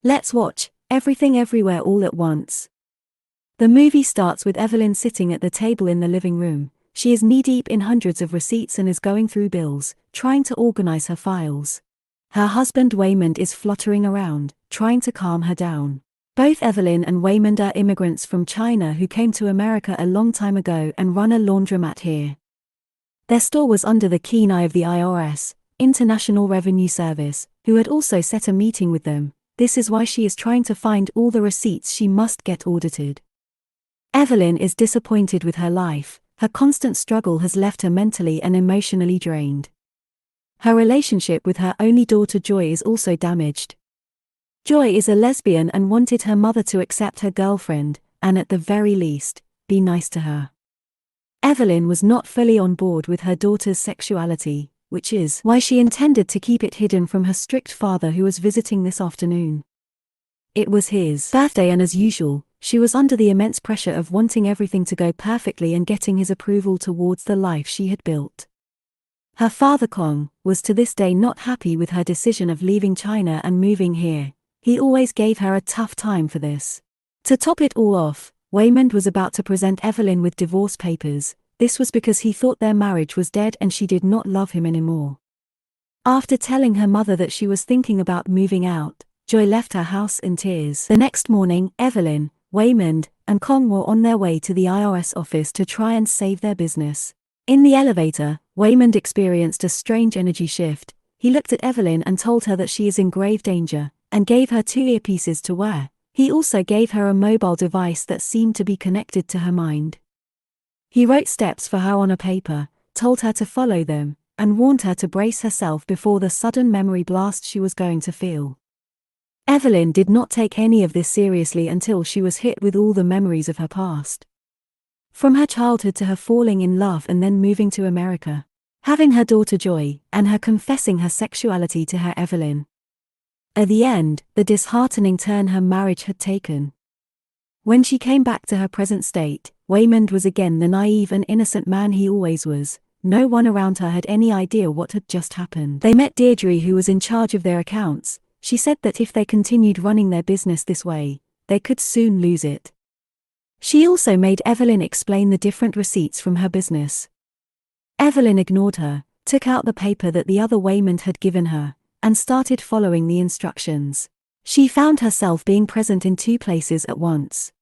Let's watch Everything Everywhere All at Once. The movie starts with Evelyn sitting at the table in the living room. She is knee-deep in hundreds of receipts and is going through bills, trying to organize her files. Her husband Waymond is fluttering around, trying to calm her down. Both Evelyn and Waymond are immigrants from China who came to America a long time ago and run a laundromat here. Their store was under the keen eye of the IRS, International Revenue Service, who had also set a meeting with them. This is why she is trying to find all the receipts she must get audited. Evelyn is disappointed with her life. Her constant struggle has left her mentally and emotionally drained. Her relationship with her only daughter Joy is also damaged. Joy is a lesbian and wanted her mother to accept her girlfriend, and at the very least, be nice to her. Evelyn was not fully on board with her daughter's sexuality, which is why she intended to keep it hidden from her strict father who was visiting this afternoon. It was his birthday and as usual, she was under the immense pressure of wanting everything to go perfectly and getting his approval towards the life she had built. Her father Kong was to this day not happy with her decision of leaving China and moving here. He always gave her a tough time for this. To top it all off, Waymond was about to present Evelyn with divorce papers. This was because he thought their marriage was dead and she did not love him anymore. After telling her mother that she was thinking about moving out, Joy left her house in tears. The next morning, Evelyn, Waymond, and Kong were on their way to the IRS office to try and save their business. In the elevator, Waymond experienced a strange energy shift. He looked at Evelyn and told her that she is in grave danger, and gave her 2 earpieces to wear. He also gave her a mobile device that seemed to be connected to her mind. He wrote steps for her on a paper, told her to follow them, and warned her to brace herself before the sudden memory blast she was going to feel. Evelyn did not take any of this seriously until she was hit with all the memories of her past. From her childhood to her falling in love and then moving to America, having her daughter Joy, and her confessing her sexuality to her Evelyn. At the end, the disheartening turn her marriage had taken. When she came back to her present state, Waymond was again the naive and innocent man he always was. No one around her had any idea what had just happened. They met Deirdre, who was in charge of their accounts. She said that if they continued running their business this way, they could soon lose it. She also made Evelyn explain the different receipts from her business. Evelyn ignored her, took out the paper that the other Waymond had given her, and started following the instructions. She found herself being present in 2 places at once.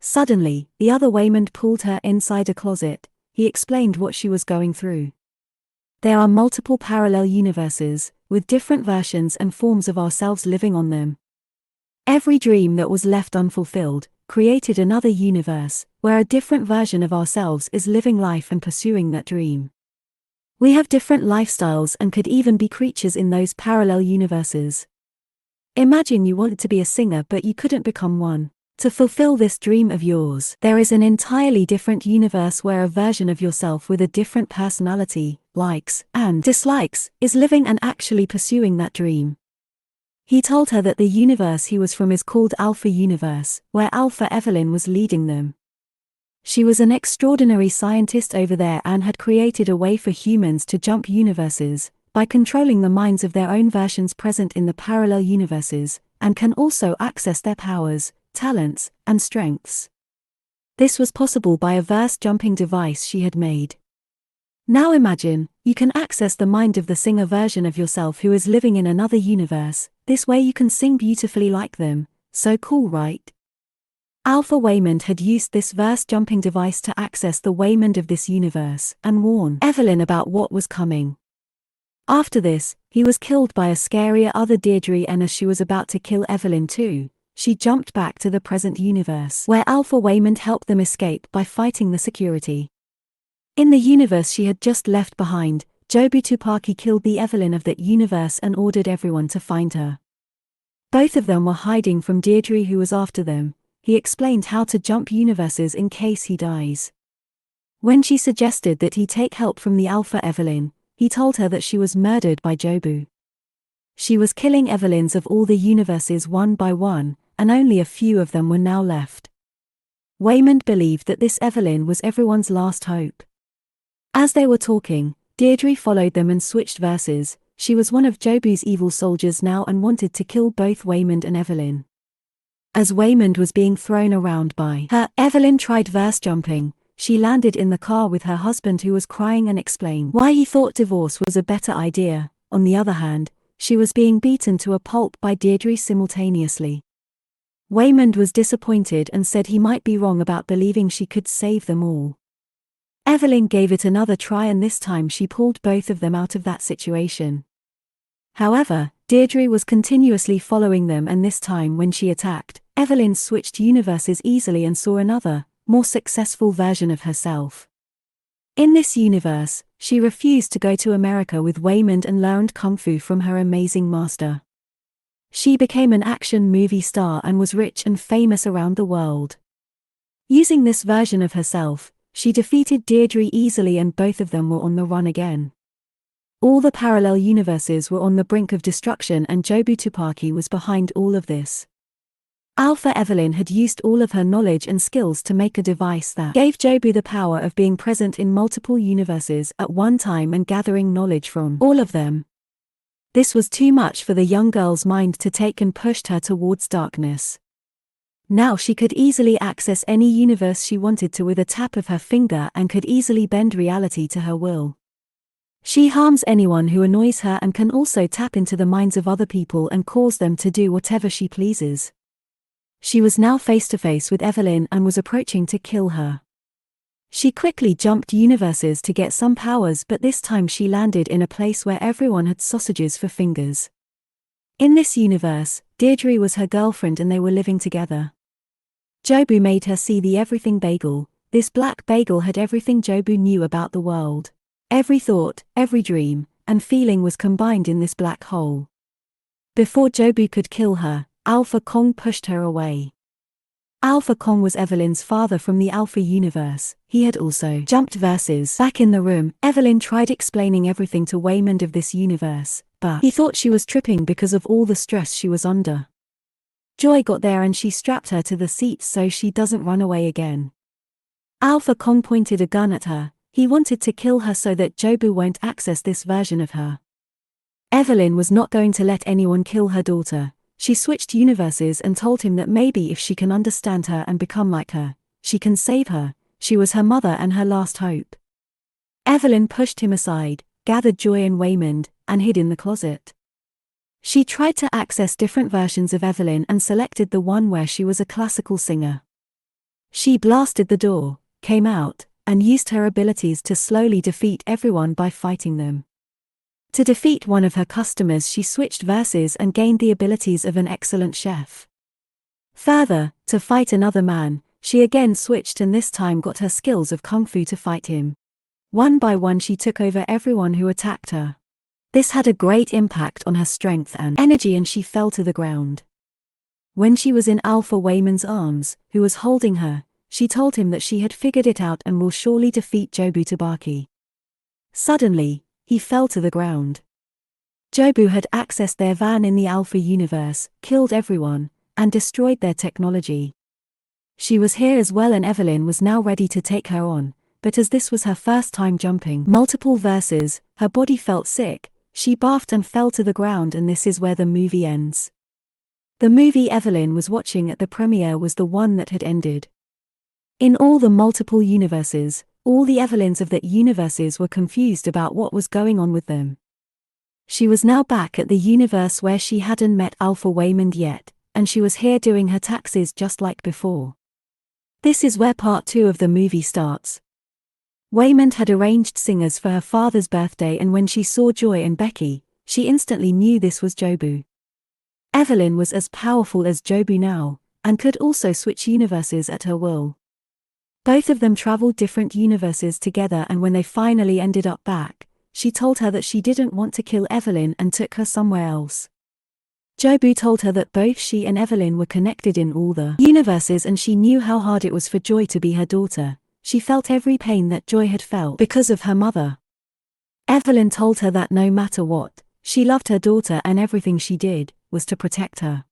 Suddenly, the other Waymond pulled her inside a closet. He explained what she was going through. There are multiple parallel universes, with different versions and forms of ourselves living on them. Every dream that was left unfulfilled created another universe, where a different version of ourselves is living life and pursuing that dream. We have different lifestyles and could even be creatures in those parallel universes. Imagine you wanted to be a singer but you couldn't become one. To fulfill this dream of yours, there is an entirely different universe where a version of yourself with a different personality, likes and dislikes, is living and actually pursuing that dream. He told her that the universe he was from is called Alpha Universe, where Alpha Evelyn was leading them. She was an extraordinary scientist over there and had created a way for humans to jump universes, by controlling the minds of their own versions present in the parallel universes, and can also access their powers, talents, and strengths. This was possible by a verse-jumping device she had made. Now imagine, you can access the mind of the singer version of yourself who is living in another universe. This way you can sing beautifully like them. So cool, right? Alpha Waymond had used this verse-jumping device to access the Waymond of this universe and warn Evelyn about what was coming. After this, he was killed by a scarier other Deirdre, and as she was about to kill Evelyn too, she jumped back to the present universe where Alpha Waymond helped them escape by fighting the security. In the universe she had just left behind, Jobu Tupaki killed the Evelyn of that universe and ordered everyone to find her. Both of them were hiding from Deirdre, who was after them. He explained how to jump universes in case he dies. When she suggested that he take help from the Alpha Evelyn, he told her that she was murdered by Jobu. She was killing Evelyns of all the universes one by one, and only a few of them were now left. Waymond believed that this Evelyn was everyone's last hope. As they were talking, Deirdre followed them and switched verses. she was one of Jobu's evil soldiers now and wanted to kill both Waymond and Evelyn. As Waymond was being thrown around by her, Evelyn tried verse jumping. She landed in the car with her husband who was crying and explained why he thought divorce was a better idea. On the other hand, she was being beaten to a pulp by Deirdre simultaneously. Waymond was disappointed and said he might be wrong about believing she could save them all. Evelyn gave it another try and this time she pulled both of them out of that situation. However, Deirdre was continuously following them and this time when she attacked, Evelyn switched universes easily and saw another, more successful version of herself. In this universe, she refused to go to America with Waymond and learned kung fu from her amazing master. She became an action movie star and was rich and famous around the world. Using this version of herself, she defeated Deirdre easily and both of them were on the run again. All the parallel universes were on the brink of destruction and Jobu Tupaki was behind all of this. Alpha Evelyn had used all of her knowledge and skills to make a device that gave Jobu the power of being present in multiple universes at one time and gathering knowledge from all of them. This was too much for the young girl's mind to take and pushed her towards darkness. Now she could easily access any universe she wanted to with a tap of her finger and could easily bend reality to her will. She harms anyone who annoys her and can also tap into the minds of other people and cause them to do whatever she pleases. She was now face to face with Evelyn and was approaching to kill her. She quickly jumped universes to get some powers but this time she landed in a place where everyone had sausages for fingers. In this universe, Deirdre was her girlfriend and they were living together. Jobu made her see the everything bagel. This black bagel had everything Jobu knew about the world. Every thought, every dream, and feeling was combined in this black hole. Before Jobu could kill her, Alpha Kong pushed her away. Alpha Kong was Evelyn's father from the Alpha universe. He had also jumped verses. Back in the room, Evelyn tried explaining everything to Waymond of this universe, but he thought she was tripping because of all the stress she was under. Joy got there and she strapped her to the seat so she doesn't run away again. Alpha Kong pointed a gun at her. He wanted to kill her so that Jobu won't access this version of her. Evelyn was not going to let anyone kill her daughter. She switched universes and told him that maybe if she can understand her and become like her, she can save her. She was her mother and her last hope. Evelyn pushed him aside, gathered Joy and Waymond, and hid in the closet. She tried to access different versions of Evelyn and selected the one where she was a classical singer. She blasted the door, came out, and used her abilities to slowly defeat everyone by fighting them. To defeat one of her customers she switched verses and gained the abilities of an excellent chef. Further, to fight another man, she again switched and this time got her skills of kung fu to fight him. One by one she took over everyone who attacked her. This had a great impact on her strength and energy and she fell to the ground. When she was in Alpha Waymond's arms, who was holding her, she told him that she had figured it out and will surely defeat Jobu Tobaki. Suddenly, he fell to the ground. Jobu had accessed their van in the Alpha universe, killed everyone, and destroyed their technology. She was here as well and Evelyn was now ready to take her on, but as this was her first time jumping multiple verses, her body felt sick, she barfed and fell to the ground and this is where the movie ends. The movie Evelyn was watching at the premiere was the one that had ended. In all the multiple universes, all the Evelyns of that universes were confused about what was going on with them. She was now back at the universe where she hadn't met Alpha Waymond yet, and she was here doing her taxes just like before. This is where part 2 of the movie starts. Waymond had arranged singers for her father's birthday and when she saw Joy and Becky, she instantly knew this was Jobu. Evelyn was as powerful as Jobu now, and could also switch universes at her will. Both of them traveled different universes together and when they finally ended up back, she told her that she didn't want to kill Evelyn and took her somewhere else. Jobu told her that both she and Evelyn were connected in all the universes and she knew how hard it was for Joy to be her daughter. She felt every pain that Joy had felt because of her mother. Evelyn told her that no matter what, she loved her daughter and everything she did was to protect her.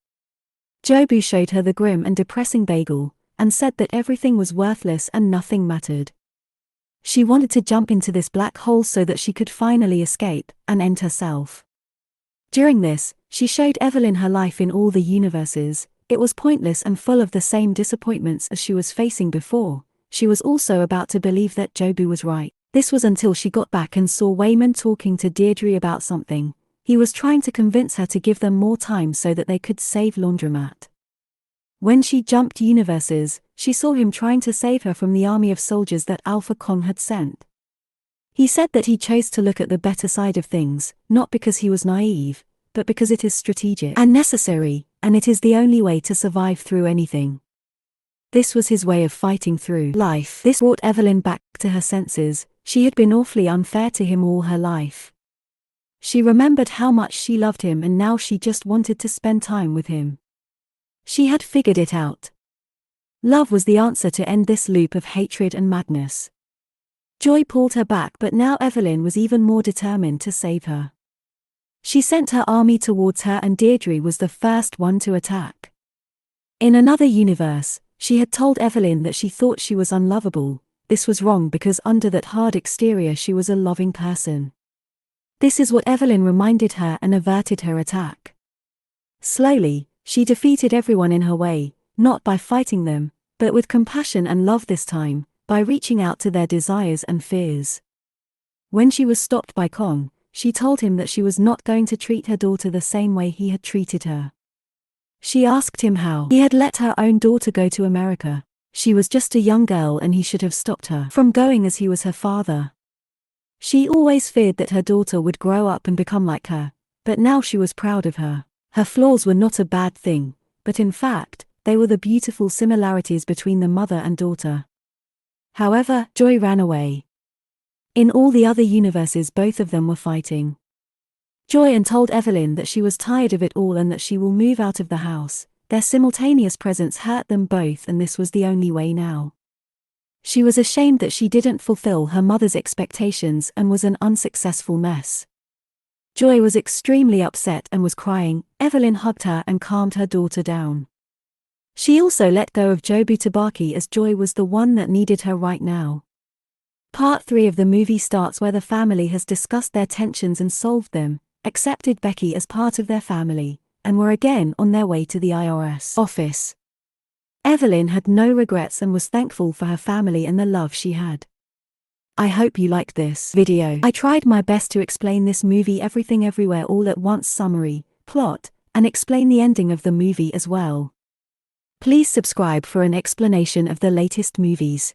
Jobu showed her the grim and depressing bagel, and said that everything was worthless and nothing mattered. She wanted to jump into this black hole so that she could finally escape and end herself. During this, she showed Evelyn her life in all the universes. It was pointless and full of the same disappointments as she was facing before. She was also about to believe that Jobu was right. This was until she got back and saw Wayman talking to Deirdre about something. He was trying to convince her to give them more time so that they could save Laundromat. When she jumped universes, she saw him trying to save her from the army of soldiers that Alpha Kong had sent. He said that he chose to look at the better side of things, not because he was naive, but because it is strategic and necessary, and it is the only way to survive through anything. This was his way of fighting through life. This brought Evelyn back to her senses. She had been awfully unfair to him all her life. She remembered how much she loved him and now she just wanted to spend time with him. She had figured it out. Love was the answer to end this loop of hatred and madness. Joy pulled her back, but now Evelyn was even more determined to save her. She sent her army towards her and Deirdre was the first one to attack. In another universe, she had told Evelyn that she thought she was unlovable. This was wrong because under that hard exterior she was a loving person. This is what Evelyn reminded her and averted her attack. Slowly, she defeated everyone in her way, not by fighting them, but with compassion and love this time, by reaching out to their desires and fears. When she was stopped by Kong, she told him that she was not going to treat her daughter the same way he had treated her. She asked him how he had let her own daughter go to America. She was just a young girl and he should have stopped her from going as he was her father. She always feared that her daughter would grow up and become like her, but now she was proud of her. Her flaws were not a bad thing, but in fact, they were the beautiful similarities between the mother and daughter. However, Joy ran away. In all the other universes both of them were fighting. Joy told Evelyn that she was tired of it all and that she will move out of the house. Their simultaneous presence hurt them both and this was the only way now. She was ashamed that she didn't fulfill her mother's expectations and was an unsuccessful mess. Joy was extremely upset and was crying. Evelyn hugged her and calmed her daughter down. She also let go of Jobu Tobaki as Joy was the one that needed her right now. Part 3 of the movie starts where the family has discussed their tensions and solved them, accepted Becky as part of their family, and were again on their way to the IRS office. Evelyn had no regrets and was thankful for her family and the love she had. I hope you liked this video. I tried my best to explain this movie Everything Everywhere All at Once summary, plot, and explain the ending of the movie as well. Please subscribe for an explanation of the latest movies.